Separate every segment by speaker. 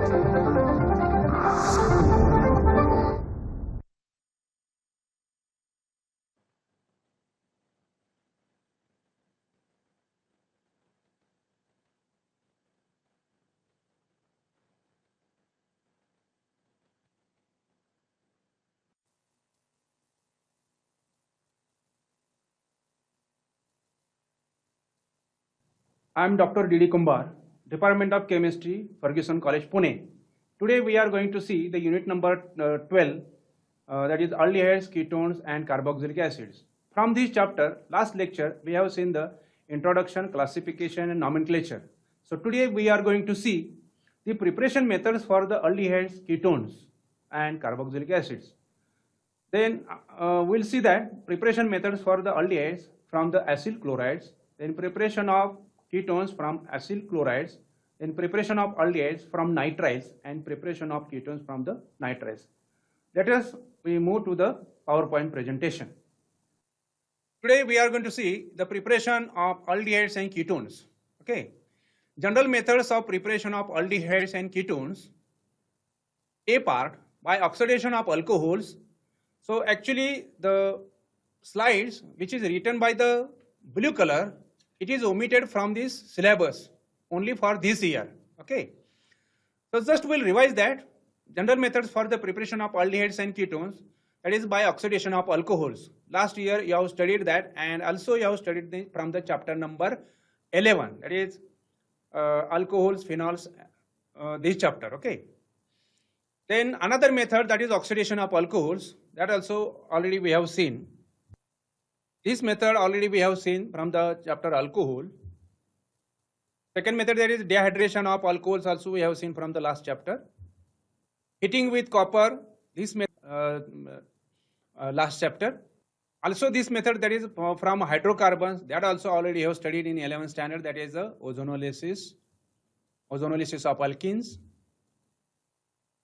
Speaker 1: I am Dr. D.D. Kumbar, Department of Chemistry, Ferguson College, Pune. Today we are going to see the unit number 12, that is aldehydes, ketones and carboxylic acids. From this chapter, last lecture, we have seen the introduction, classification and nomenclature. So today we are going to see the preparation methods for the aldehydes, ketones and carboxylic acids. Then we'll see that preparation methods for the aldehydes from the acyl chlorides, then preparation of ketones from acyl chlorides, then preparation of aldehydes from nitriles and preparation of ketones from the nitriles. Let us we move to the PowerPoint presentation. Today we are going to see the preparation of aldehydes and ketones. Okay. General methods of preparation of aldehydes and ketones. A part, by oxidation of alcohols. So actually the slides which is written by the blue color, it is omitted from this syllabus only for this year. Okay. So just we'll revise that. General methods for the preparation of aldehydes and ketones, that is by oxidation of alcohols. Last year you have studied that, and also you have studied from the chapter number 11, that is alcohols, phenols, this chapter. Okay. Then another method, that is oxidation of alcohols, that also already we have seen. This method already we have seen from the chapter alcohol. Second method, that is dehydration of alcohols, also we have seen from the last chapter. Heating with copper, this method last chapter. Also this method, that is from hydrocarbons, that also already have studied in 11th standard, that is ozonolysis of alkenes.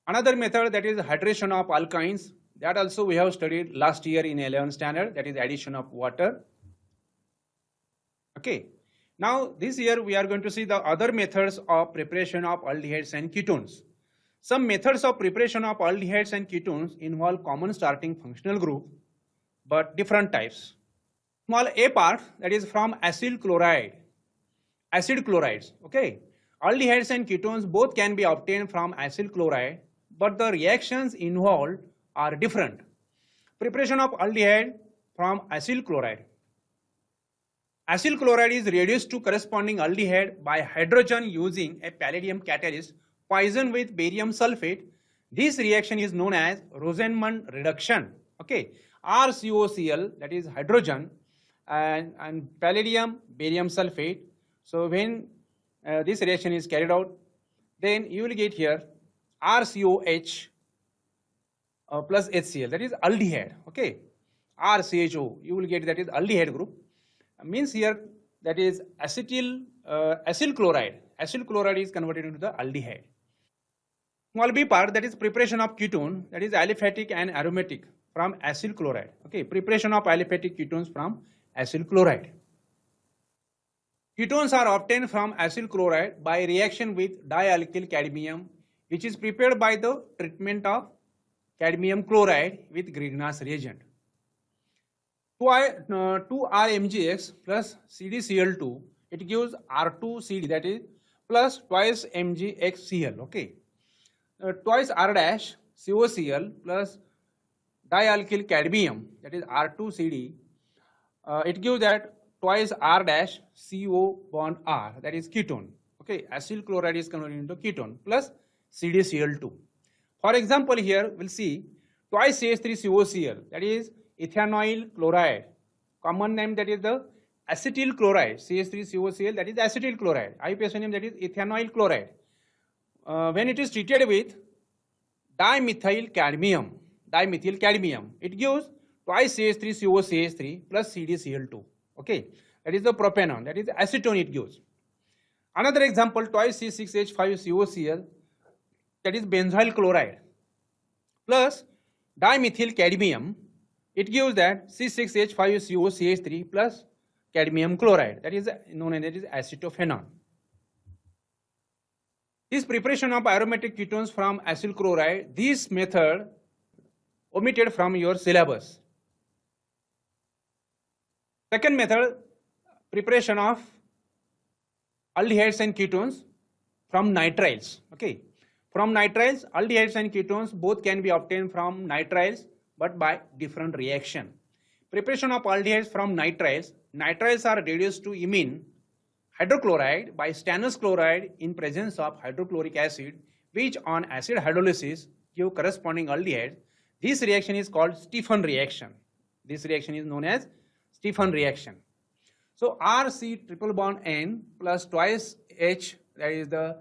Speaker 1: Another method, that is hydration of alkynes, that also we have studied last year in 11th standard, that is addition of water. Okay. Now this year we are going to see the other methods of preparation of aldehydes and ketones. Some methods of preparation of aldehydes and ketones involve common starting functional group, but different types. Small a part, that is from acyl chloride, acid chlorides. Okay. Aldehydes and ketones both can be obtained from acyl chloride, but the reactions involved are different. Preparation of aldehyde from acyl chloride. Acyl chloride is reduced to corresponding aldehyde by hydrogen using a palladium catalyst poisoned with barium sulfate. This reaction is known as Rosenmund reduction. Okay. RCOCl, that is hydrogen, and palladium barium sulfate. So when this reaction is carried out, then you will get here RCOH plus HCl, that is aldehyde. Okay. RCHO, you will get that is aldehyde group. Means here that is acyl chloride. Acyl chloride is converted into the aldehyde. Small b part, that is preparation of ketone, that is aliphatic and aromatic from acyl chloride. Okay. Preparation of aliphatic ketones from acyl chloride. Ketones are obtained from acyl chloride by reaction with dialkyl cadmium, which is prepared by the treatment of cadmium chloride with Grignard's reagent. 2RMgX plus CdCl2, it gives R2CD, that is plus twice MgXCl. Okay. Twice R dash COCl plus dialkyl cadmium, that is R2CD, it gives that twice R dash CO bond R, that is ketone. Okay. Acyl chloride is converted into ketone plus CdCl2. For example, here we'll see twice CH3COCl, that is ethanoyl chloride. Common name, that is the acetyl chloride. CH3COCl, that is acetyl chloride. IUPAC name, that is ethanoyl chloride. When it is treated with dimethyl cadmium, it gives twice CH3COCH3 plus CdCl2. Okay. That is the propanol, that is acetone it gives. Another example, twice C6H5COCl, that is benzoyl chloride, plus dimethyl cadmium, it gives that C6H5COCH3 plus cadmium chloride, that is known as acetophenol. This preparation of aromatic ketones from acyl chloride, this method omitted from your syllabus. Second method, preparation of aldehydes and ketones from nitriles. Okay, from nitriles, aldehydes and ketones both can be obtained from nitriles, but by different reaction. Preparation of aldehydes from nitriles. Nitriles are reduced to imine hydrochloride by stannous chloride in presence of hydrochloric acid, which on acid hydrolysis give corresponding aldehyde. This reaction is called Stephan reaction. This reaction is known as Stephan reaction. So RC triple bond N plus twice H, that is the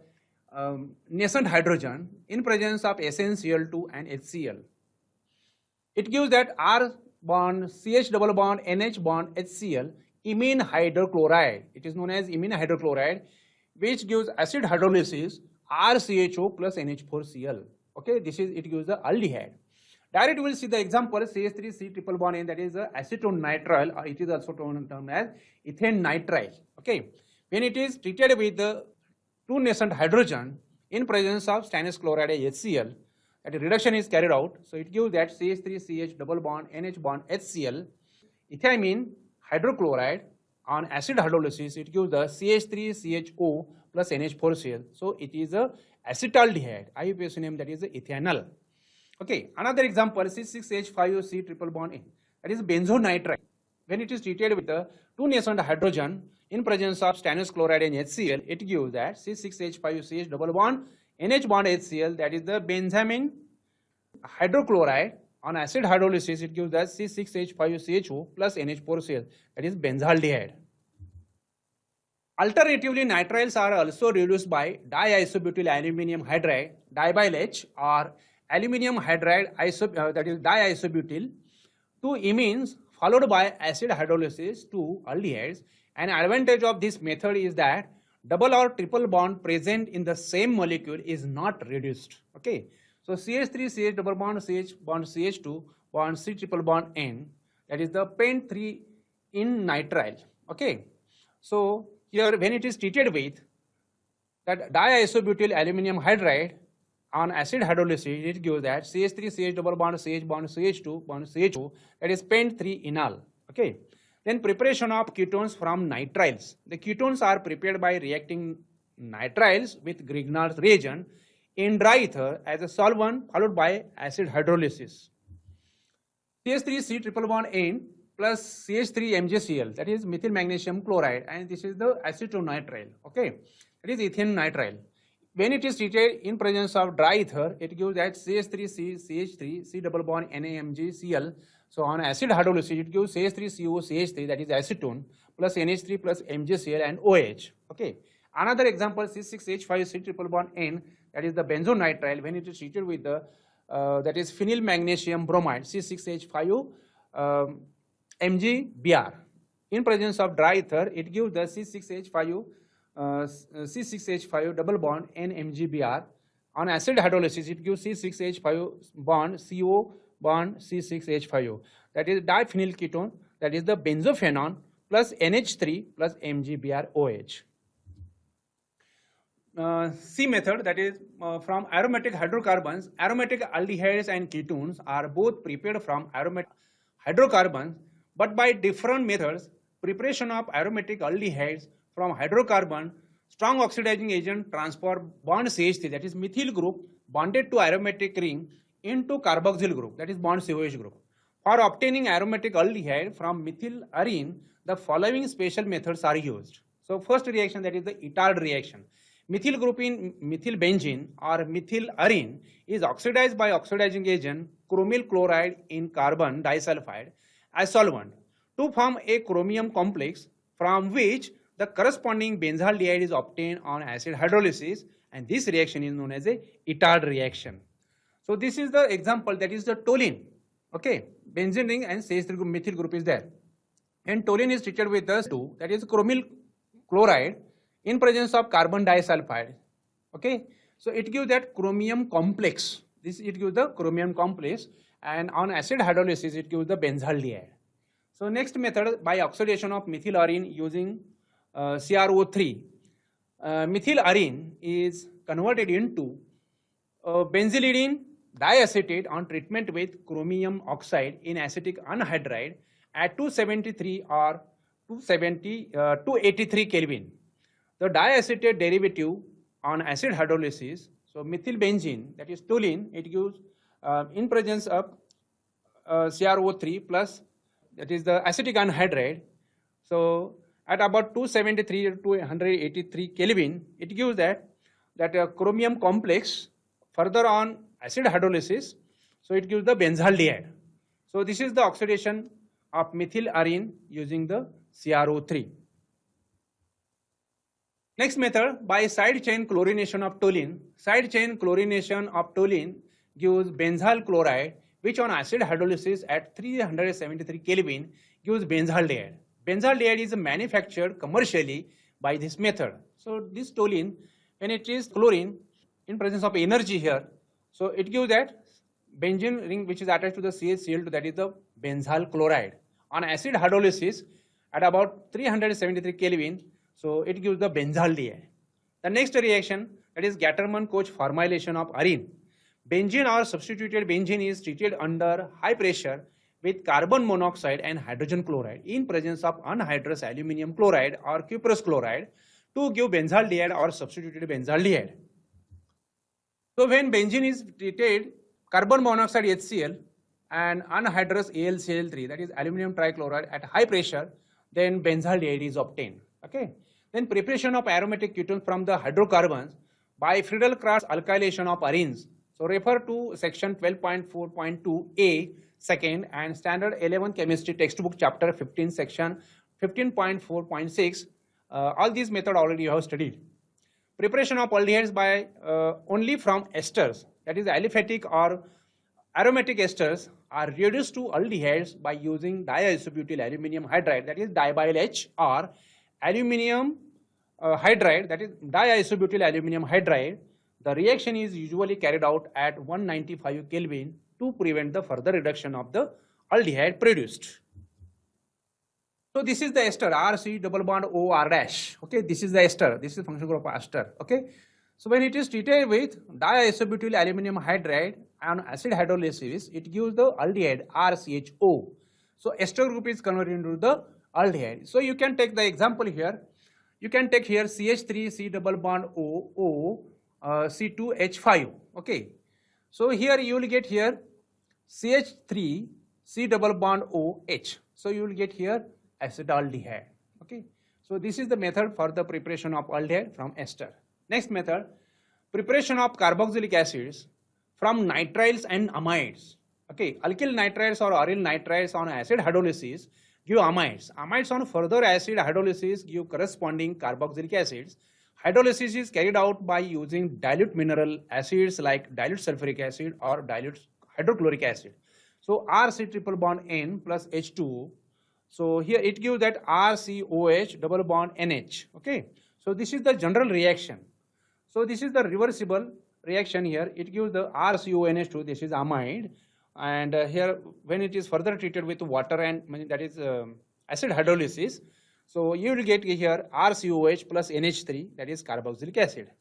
Speaker 1: nascent hydrogen, in presence of SnCl2 and HCl. It gives that R bond CH double bond NH bond HCl imine hydrochloride. It is known as imine hydrochloride, which gives acid hydrolysis RCHO plus NH4Cl. Okay, this is, it gives the aldehyde. Direct we will see the example CH3C triple bond N, that is acetone nitrile, or it is also termed as ethane nitrile. Okay, when it is treated with the two nascent hydrogen in presence of stannous chloride HCl, that reduction is carried out. So it gives that CH3CH double bond NH bond HCl ethyamine hydrochloride. On acid hydrolysis, it gives the CH3CHO plus NH4Cl. So it is a acetaldehyde. IUPAC name, that is ethanol. Okay, another example C6H5OC triple bond N, that is benzonitrile. When it is treated with the two nascent hydrogen in presence of stannous chloride and HCl, it gives that C6H5OCH double bond NH bond HCl, that is the benzamine hydrochloride. On acid hydrolysis, it gives that C6H5OCHO plus NH4Cl, that is benzaldehyde. Alternatively, nitriles are also reduced by diisobutyl aluminium hydride, dibyl H, or aluminium hydride that is diisobutyl, two imines followed by acid hydrolysis to aldehydes. An advantage of this method is that double or triple bond present in the same molecule is not reduced. Okay, so CH3 CH double bond CH bond CH2 bond C triple bond N, that is the pent 3 in nitrile. Okay, so here when it is treated with that diisobutyl aluminium hydride on acid hydrolysis, it gives that CH3 CH double bond CH bond CH2 bond CHO, that is pent 3 enol. Okay, then preparation of ketones from nitriles. The ketones are prepared by reacting nitriles with Grignard's reagent in dry ether as a solvent followed by acid hydrolysis. CH3C triple bond N plus CH3MgCl, that is methyl magnesium chloride, and this is the acetonitrile. Okay, it is ethane nitrile. When it is treated in presence of dry ether, it gives that CH3C CH3 C double bond NaMgCl. So on acid hydrolysis, it gives CH3COCH3, that is acetone, plus NH3 plus MgCl and OH. Okay. Another example C6H5 C triple bond N, that is the benzonitrile. When it is treated with the that is phenyl magnesium bromide C6H5 MgBr. In presence of dry ether, it gives the C6H5 double bond NMgBr. On acid hydrolysis, it gives C6H5 bond CO bond C6H5O, that is diphenyl ketone, that is the benzophenone plus NH3 plus MgBrOH. C method, that is from aromatic hydrocarbons. Aromatic aldehydes and ketones are both prepared from aromatic hydrocarbons, but by different methods. Preparation of aromatic aldehydes from hydrocarbon, strong oxidizing agent transfer bond CH3, that is methyl group, bonded to aromatic ring into carboxyl group, that is bond COH group. For obtaining aromatic aldehyde from methyl arene, the following special methods are used. So first reaction, that is the Itard reaction. Methyl group in methyl benzene or methyl arene is oxidized by oxidizing agent chromyl chloride in carbon disulfide as solvent to form a chromium complex, from which the corresponding benzaldehyde is obtained on acid hydrolysis, and this reaction is known as a Itard reaction. So this is the example, that is the toluene. Okay, benzene ring and CH3 group, methyl group is there, and toluene is treated with the 2, that is chromyl chloride in presence of carbon disulfide. Okay, so it gives that chromium complex. This it gives the chromium complex, and on acid hydrolysis it gives the benzaldehyde. So next method, by oxidation of methyl arene using CrO3. Methyl arene is converted into benzylidene diacetate on treatment with chromium oxide in acetic anhydride at 273 or 283 Kelvin. The diacetate derivative on acid hydrolysis, so methylbenzene, that is toluene, it gives in presence of CrO3 plus, that is the acetic anhydride. So at about 273 to 183 Kelvin, it gives that chromium complex further on acid hydrolysis. So it gives the benzaldehyde. So this is the oxidation of methylarene using the CrO3. Next method, by side chain chlorination of toluene. Side chain chlorination of toluene gives benzyl chloride, which on acid hydrolysis at 373 Kelvin gives benzaldehyde. Benzaldehyde is manufactured commercially by this method. So this toluene, when it is chlorine in presence of energy here, so it gives that benzene ring which is attached to the CaCl2, that is the benzyl chloride. On acid hydrolysis at about 373 Kelvin, so it gives the benzaldehyde. The next reaction, that is Gattermann-Koch formylation of arene. Benzene or substituted benzene is treated under high pressure with carbon monoxide and hydrogen chloride in presence of anhydrous aluminum chloride or cuprous chloride to give benzaldehyde or substituted benzaldehyde. So when benzene is treated carbon monoxide HCl and anhydrous AlCl3, that is aluminum trichloride, at high pressure, then benzaldehyde is obtained. Okay. Then preparation of aromatic ketones from the hydrocarbons by Friedel-Crafts alkylation of arenes. So refer to section 12.4.2a second and standard 11 chemistry textbook chapter 15 section 15.4.6. All these methods already you have studied. Preparation of aldehydes by only from esters, that is aliphatic or aromatic esters, are reduced to aldehydes by using diisobutyl aluminum hydride, that is dibyl H, or aluminum hydride, that is diisobutyl aluminum hydride. The reaction is usually carried out at 195 Kelvin to prevent the further reduction of the aldehyde produced. So this is the ester RC double bond OR dash. Okay, this is the ester. This is functional group of ester. Okay, so when it is treated with diisobutyl aluminum hydride on acid hydrolysis, it gives the aldehyde RCHO. So ester group is converted into the aldehyde. So you can take the example here. You can take here CH3 C double bond O C2H5. Okay, so here you will get here CH3 C double bond OH. So you will get here acetaldehyde. Okay, so this is the method for the preparation of aldehyde from ester. Next method, preparation of carboxylic acids from nitriles and amides. Okay, alkyl nitriles or aryl nitriles on acid hydrolysis give amides. Amides on further acid hydrolysis give corresponding carboxylic acids. Hydrolysis is carried out by using dilute mineral acids like dilute sulfuric acid or dilute hydrochloric acid. So RC triple bond N plus H2. So here it gives that RCOH double bond NH. Okay, so this is the general reaction. So this is the reversible reaction here. It gives the RCONH2, this is amide, and here when it is further treated with water and that is acid hydrolysis, so you will get here RCOH plus NH3, that is carboxylic acid.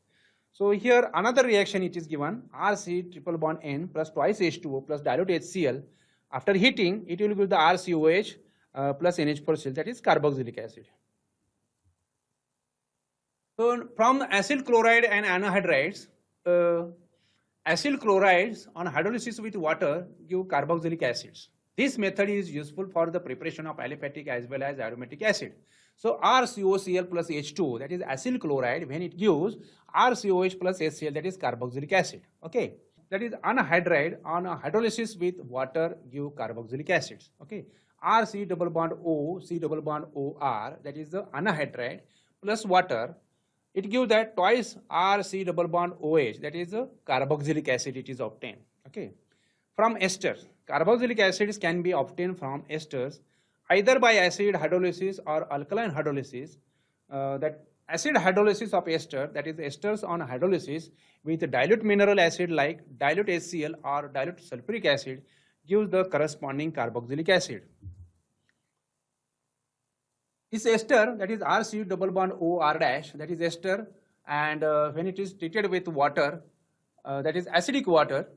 Speaker 1: So here another reaction it is given, RC triple bond N plus twice H2O plus dilute HCl. After heating, it will give the RCOH plus NH4Cl, that is carboxylic acid. So from acyl chloride and anhydrides, acyl chlorides on hydrolysis with water give carboxylic acids. This method is useful for the preparation of aliphatic as well as aromatic acid. So RCOCl plus H2, that is acyl chloride, when it gives RCOH plus HCl, that is carboxylic acid. Okay, that is anhydride on hydrolysis with water give carboxylic acids. Okay, RC double bond O, C double bond OR, that is the anhydride plus water, it gives that twice RC double bond OH, that is the carboxylic acid it is obtained. Okay, from esters, carboxylic acids can be obtained from esters either by acid hydrolysis or alkaline hydrolysis. That acid hydrolysis of ester, that is esters on hydrolysis with dilute mineral acid like dilute HCl or dilute sulfuric acid gives the corresponding carboxylic acid. This ester, that is RC double bond OR dash, that is ester and when it is treated with water, that is acidic water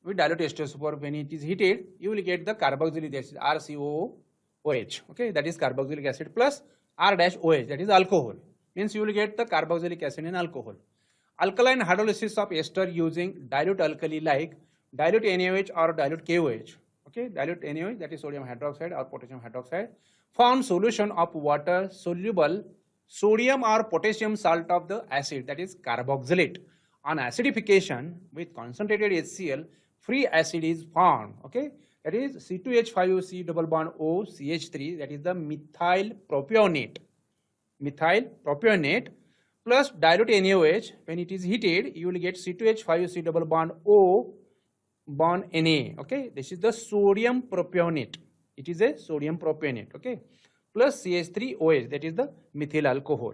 Speaker 1: with dilute H2SO4, when it is heated, you will get the carboxylic acid RCOOH. Okay, that is carboxylic acid plus R-OH, that is alcohol. Means you will get the carboxylic acid in alcohol. Alkaline hydrolysis of ester using dilute alkali like dilute NaOH or dilute KOH. Okay, dilute NaOH, that is sodium hydroxide or potassium hydroxide, form solution of water soluble sodium or potassium salt of the acid, that is carboxylate. On acidification with concentrated HCl, free acid is formed. Okay, that is C2H5OC double bond O CH3, that is the methyl propionate. Methyl propionate plus dilute NaOH. When it is heated, you will get C2H5OC double bond O bond Na. Okay, this is the sodium propionate. It is a sodium propionate. Okay, plus CH3OH, that is the methyl alcohol.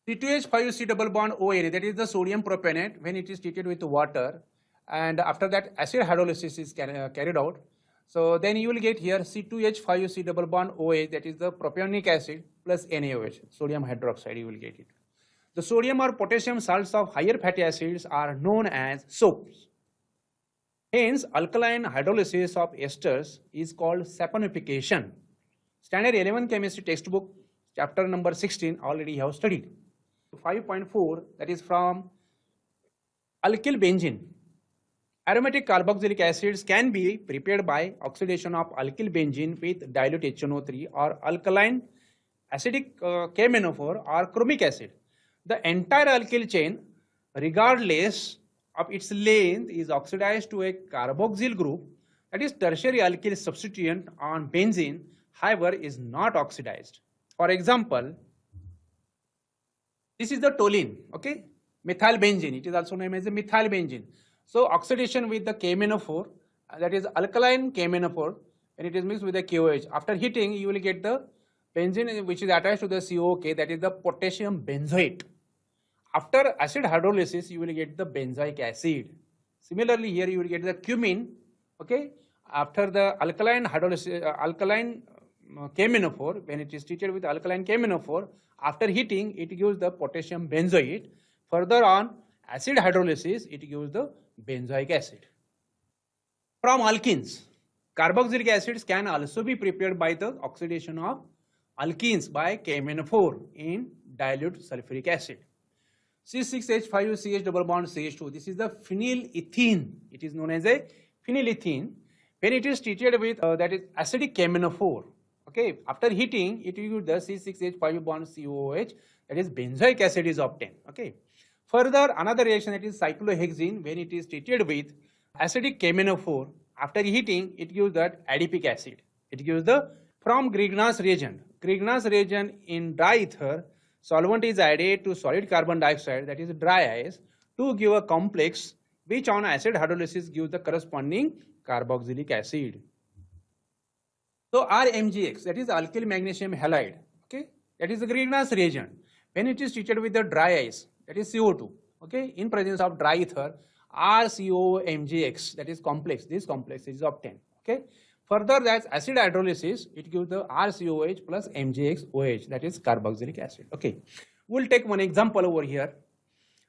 Speaker 1: C2H5OC double bond ONA, that is the sodium propionate, when it is treated with water, and after that acid hydrolysis is carried out. So then you will get here C2H5OC double bond OH, that is the propionic acid plus NaOH, sodium hydroxide, you will get it. The sodium or potassium salts of higher fatty acids are known as soaps. Hence, alkaline hydrolysis of esters is called saponification. Standard 11 chemistry textbook, chapter number 16, already have studied. 5.4, that is from alkyl benzene. Aromatic carboxylic acids can be prepared by oxidation of alkyl benzene with dilute HNO3 or alkaline acidic KMnO4 or chromic acid. The entire alkyl chain, regardless of its length, is oxidized to a carboxyl group, that is tertiary alkyl substituent on benzene, however, is not oxidized. For example, this is the toluene, okay, methyl benzene, it is also known as a methyl benzene. So oxidation with the KMnO4, that is alkaline KMnO4, when it is mixed with the KOH, after heating you will get the benzene which is attached to the COK, that is the potassium benzoate. After acid hydrolysis you will get the benzoic acid. Similarly here you will get the cumene, okay, after the alkaline hydrolysis, alkaline KMnO4, when it is treated with alkaline KMnO4, after heating it gives the potassium benzoate. Further on acid hydrolysis it gives the benzoic acid. From alkenes, carboxylic acids can also be prepared by the oxidation of alkenes by KMnO4 in dilute sulfuric acid. C6H5OCH double bond CH2, this is the phenylethene, it is known as a phenylethene. When it is treated with that is acidic KMnO4, okay, after heating it will give the C6H5 bond COOH, that is benzoic acid is obtained. Okay. Further, another reaction, that is cyclohexene, when it is treated with acidic KMnO4, after heating it gives that adipic acid. It gives the, from Grignard's reagent. Grignard's reagent, in dry ether, solvent is added to solid carbon dioxide, that is dry ice, to give a complex which on acid hydrolysis gives the corresponding carboxylic acid. So RMgX, that is alkyl magnesium halide, okay, that is the Grignard's reagent. When it is treated with the dry ice, that is CO2, okay, in presence of dry ether, RCOMgX, that is complex, this complex is obtained. Okay. Further, that's acid hydrolysis, it gives the RCOH plus MgXOH, that is carboxylic acid. Okay. We'll take one example over here.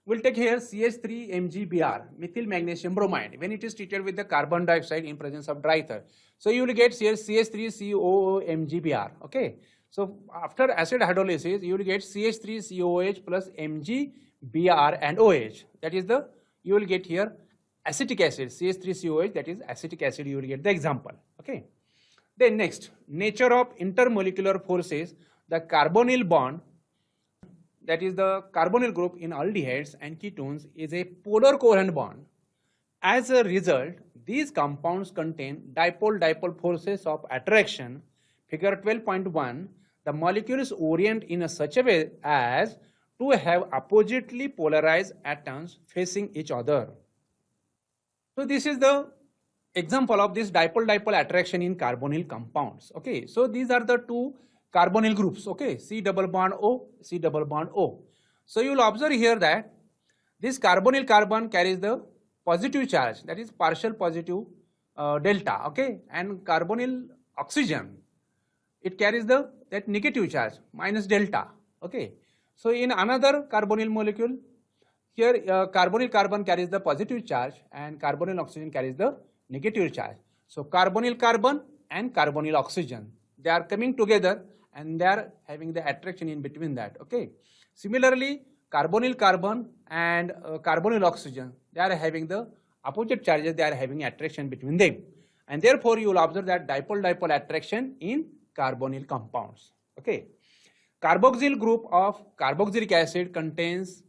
Speaker 1: We'll take here CH3MgBr, methyl magnesium bromide, when it is treated with the carbon dioxide in presence of dry ether. So you will get CH3COOMgBr. Okay. So after acid hydrolysis, you will get CH3COOH plus MgBr and OH. That is the, you will get here acetic acid, CH3COH, that is acetic acid, you will get the example. Okay. Then next, nature of intermolecular forces, the carbonyl bond, that is the carbonyl group in aldehydes and ketones, is a polar covalent bond. As a result, these compounds contain dipole-dipole forces of attraction. Figure 12.1, the molecules orient in such a way as to have oppositely polarized atoms facing each other. So this is the example of this dipole-dipole attraction in carbonyl compounds. Okay, so these are the two carbonyl groups. Okay, C double bond O, C double bond O. So you will observe here that this carbonyl carbon carries the positive charge, that is partial positive delta. Okay, and carbonyl oxygen, it carries the that negative charge minus delta. Okay, So in another carbonyl molecule, here carbonyl carbon carries the positive charge and carbonyl oxygen carries the negative charge. So carbonyl carbon and carbonyl oxygen, they are coming together and they are having the attraction in between that. Okay. Similarly, carbonyl carbon and carbonyl oxygen, they are having the opposite charges, they are having attraction between them. And therefore, you will observe that dipole-dipole attraction in carbonyl compounds. Okay. Carboxyl group of carboxylic acid contains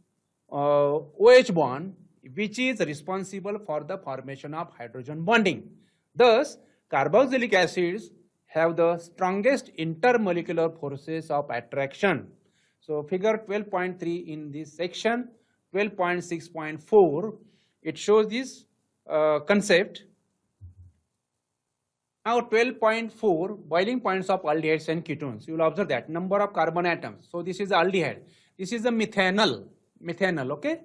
Speaker 1: OH bond, which is responsible for the formation of hydrogen bonding. Thus, carboxylic acids have the strongest intermolecular forces of attraction. So, figure 12.3 in this section, 12.6.4, it shows this concept. Now 12.4, boiling points of aldehydes and ketones. You will observe that number of carbon atoms. So this is the aldehyde. This is the methanol, okay.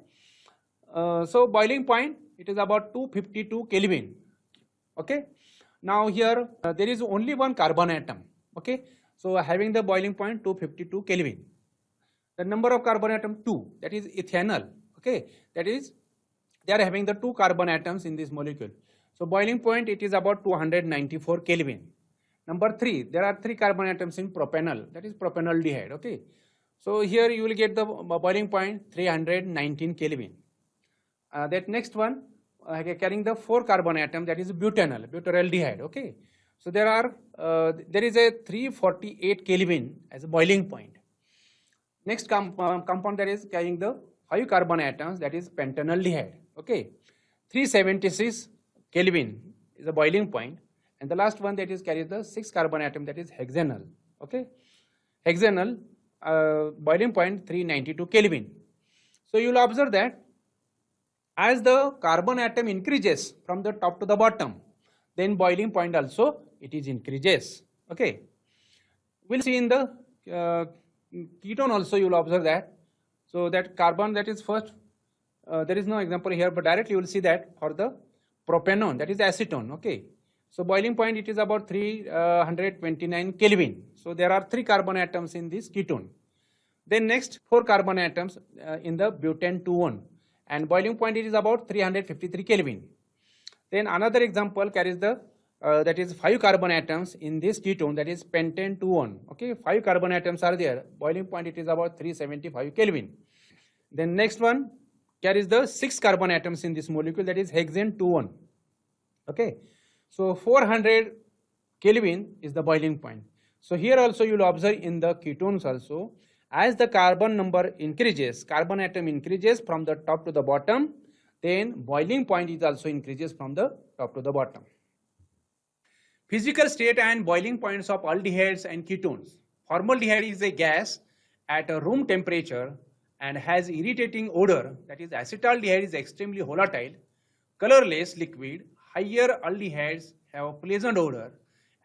Speaker 1: So boiling point, it is about 252 Kelvin, okay. Now here there is only one carbon atom, okay. So having the boiling point 252 Kelvin. The number of carbon atom 2, that is ethanol, okay. That is, they are having the 2 carbon atoms in this molecule. So boiling point, it is about 294 Kelvin. Number 3, there are 3 carbon atoms in propanol, that is propanaldehyde, okay. So here you will get the boiling point 319 Kelvin. That next one carrying the 4 carbon atom, that is butanol, butyraldehyde, okay. So there is a 348 Kelvin as a boiling point. Next compound that is carrying the 5 carbon atoms, that is pentanaldehyde, okay. 376 Kelvin is a boiling point, and the last one that is carries the 6 carbon atom, that is hexanol, okay. Hexanol boiling point 392 Kelvin. So you will observe that as the carbon atom increases from the top to the bottom, then boiling point also it is increases, okay. We'll see in the ketone also you will observe that. So that carbon that is first, there is no example here, but directly you will see that for the propanone, that is acetone, okay. So boiling point, it is about 329 Kelvin. So there are 3 carbon atoms in this ketone. Then next 4 carbon atoms in the butane 2,1, and boiling point it is about 353 Kelvin. Then another example carries the that is 5 carbon atoms in this ketone, that is pentane 2,1, okay. 5 carbon atoms are there, boiling point it is about 375 Kelvin. Then next one carries the 6 carbon atoms in this molecule, that is hexane 2,1, okay. So 400 Kelvin is the boiling point. So here also you will observe in the ketones also, as the carbon number increases, carbon atom increases from the top to the bottom, then boiling point is also increases from the top to the bottom. Physical state and boiling points of aldehydes and ketones. Formaldehyde is a gas at a room temperature and has irritating odor, that is acetaldehyde is extremely volatile, colorless liquid. Higher aldehydes have pleasant odor.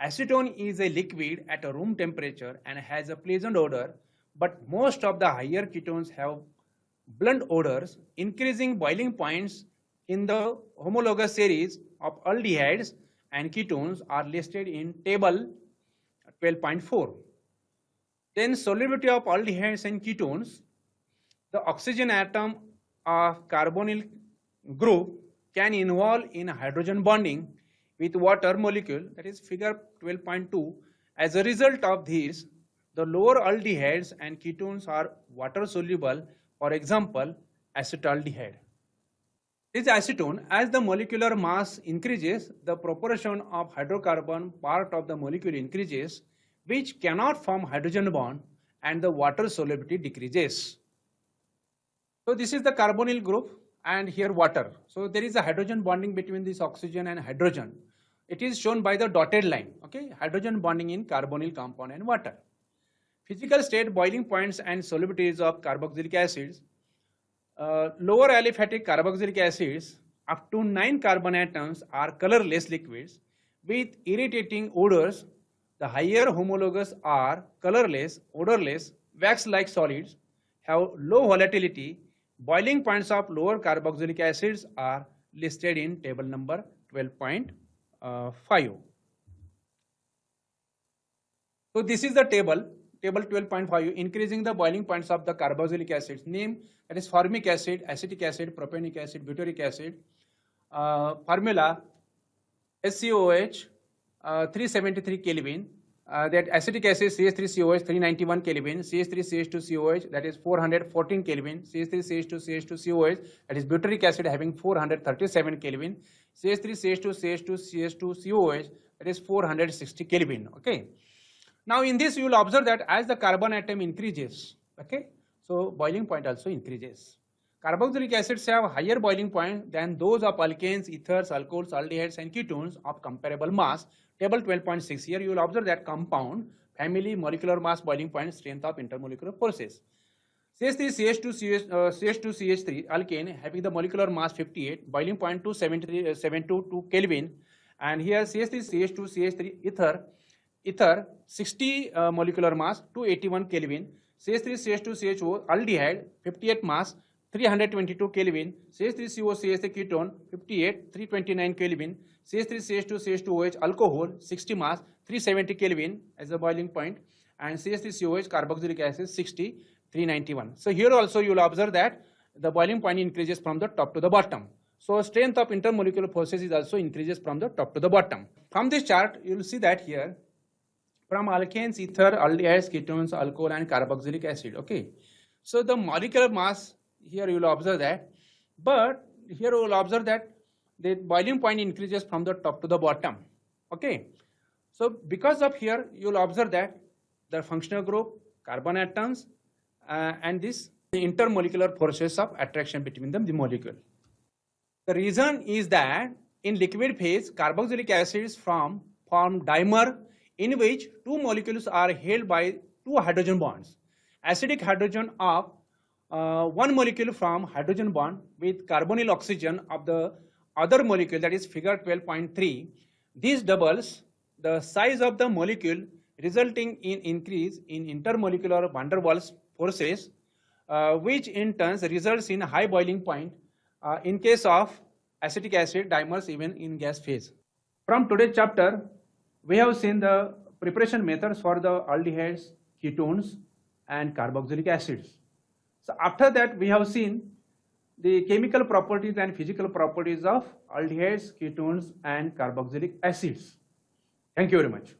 Speaker 1: Acetone is a liquid at a room temperature and has a pleasant odor, but most of the higher ketones have blunt odors. Increasing boiling points in the homologous series of aldehydes and ketones are listed in table 12.4. Then solubility of aldehydes and ketones. The oxygen atom of carbonyl group can involve in hydrogen bonding with water molecule, that is figure 12.2. As a result of this, the lower aldehydes and ketones are water soluble, for example acetaldehyde. This acetone, as the molecular mass increases, the proportion of hydrocarbon part of the molecule increases, which cannot form hydrogen bond, and the water solubility decreases. So this is the carbonyl group and here water. So there is a hydrogen bonding between this oxygen and hydrogen. It is shown by the dotted line, okay, hydrogen bonding in carbonyl compound and water. Physical state, boiling points and solubilities of carboxylic acids. Lower aliphatic carboxylic acids up to 9 carbon atoms are colorless liquids with irritating odors. The higher homologous are colorless, odorless, wax-like solids, have low volatility. Boiling points of lower carboxylic acids are listed in table number 12.5. So this is the table table 12.5, increasing the boiling points of the carboxylic acids. Name, that is formic acid, acetic acid, propionic acid, butyric acid. Formula SCOH 373 Kelvin. That acetic acid CH3COH 391 Kelvin, CH3CH2COH that is 414 Kelvin, CH3CH2CH2COH that is butyric acid having 437 Kelvin, CH3CH2CH2CH2COH that is 460 Kelvin. Okay. Now in this you will observe that as the carbon atom increases, okay, so boiling point also increases. Carboxylic acids have higher boiling point than those of alkanes, ethers, alcohols, aldehydes and ketones of comparable mass. Table 12.6, here you will observe that compound, family, molecular mass, boiling point, strength of intermolecular forces. CH3 alkane having the molecular mass 58, boiling point 272 Kelvin, and here CH3 ether 60 molecular mass 281 Kelvin, CH3CH2CHO aldehyde 58 mass 322 Kelvin, CH3COCH ketone 58 329 Kelvin, CH3CH2CH2OH alcohol 60 mass 370 Kelvin as the boiling point, and CH3COH carboxylic acid 60 391. So here also you will observe that the boiling point increases from the top to the bottom. So strength of intermolecular forces is also increases from the top to the bottom. From this chart you will see that here from alkanes, ether, aldehydes, ketones, alcohol and carboxylic acid. Okay. So the molecular mass here you will observe that, but here you will observe that the boiling point increases from the top to the bottom. Okay. So because of here you will observe that the functional group, carbon atoms and this intermolecular forces of attraction between them, the molecule. The reason is that in liquid phase carboxylic acids form dimer in which two molecules are held by two hydrogen bonds. Acidic hydrogen of one molecule from hydrogen bond with carbonyl oxygen of the other molecule, that is figure 12.3. This doubles the size of the molecule, resulting in increase in intermolecular van der Waals forces, which in turn results in high boiling point in case of acetic acid dimers even in gas phase. From today's chapter, we have seen the preparation methods for the aldehydes, ketones and carboxylic acids. So after that we have seen the chemical properties and physical properties of aldehydes, ketones and carboxylic acids. Thank you very much.